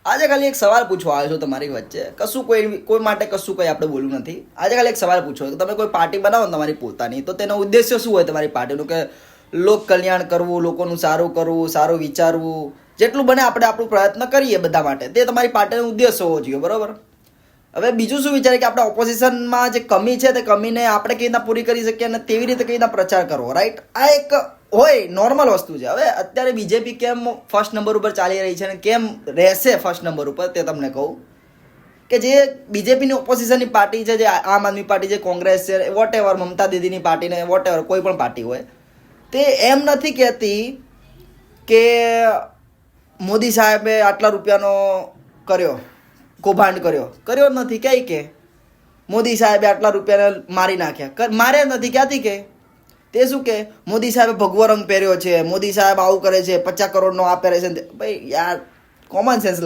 આજે ખાલી એક સવાલ પૂછવા આવ્યો છું તમારી વચ્ચે. કશું કોઈ માટે કશું કંઈ આપણે બોલવું નથી. આજે ખાલી એક સવાલ પૂછો કે તમે કોઈ પાર્ટી બનાવો ને તમારી પોતાની, તો તેનો ઉદ્દેશ્ય શું હોય તમારી પાર્ટીનું? કે લોક કલ્યાણ કરવું, લોકોનું સારું કરવું, સારું વિચારવું, જેટલું બને આપણે આપણું પ્રયત્ન કરીએ બધા માટે, તે તમારી પાર્ટીનો ઉદ્દેશ હોવો જોઈએ, બરાબર? હવે બીજું શું વિચારે કે આપણે ઓપોઝિશનમાં જે કમી છે તે કમીને આપણે કઈ રીતના પૂરી કરી શકીએ અને તેવી રીતે કઈ રીતના પ્રચાર કરવો, રાઈટ? આ એક હોય નોર્મલ વસ્તુ છે. હવે અત્યારે બીજેપી કેમ ફર્સ્ટ નંબર ઉપર ચાલી રહી છે અને કેમ રહેશે ફર્સ્ટ નંબર ઉપર તે તમને કહું કે જે બીજેપીની ઓપોઝિશનની પાર્ટી છે, જે આમ આદમી પાર્ટી છે, કોંગ્રેસ છે, વોટ એવર, મમતા દીદીની પાર્ટીને વોટ એવર, કોઈ પણ પાર્ટી હોય, તે એમ નથી કહેતી કે મોદી સાહેબે આટલા રૂપિયાનો કૌભાંડ કર્યો નથી. કે મોદી સાહેબે આટલા રૂપિયાને મારી નાખ્યા, માર્યા નથી. ક્યાંથી કે તે શું કે મોદી સાહેબે ભગવો રંગ પહેર્યો છે, મોદી સાહેબ આવું કરે છે, 50 કરોડનો આ પહેરે છે. ભાઈ યાર, કોમન સેન્સ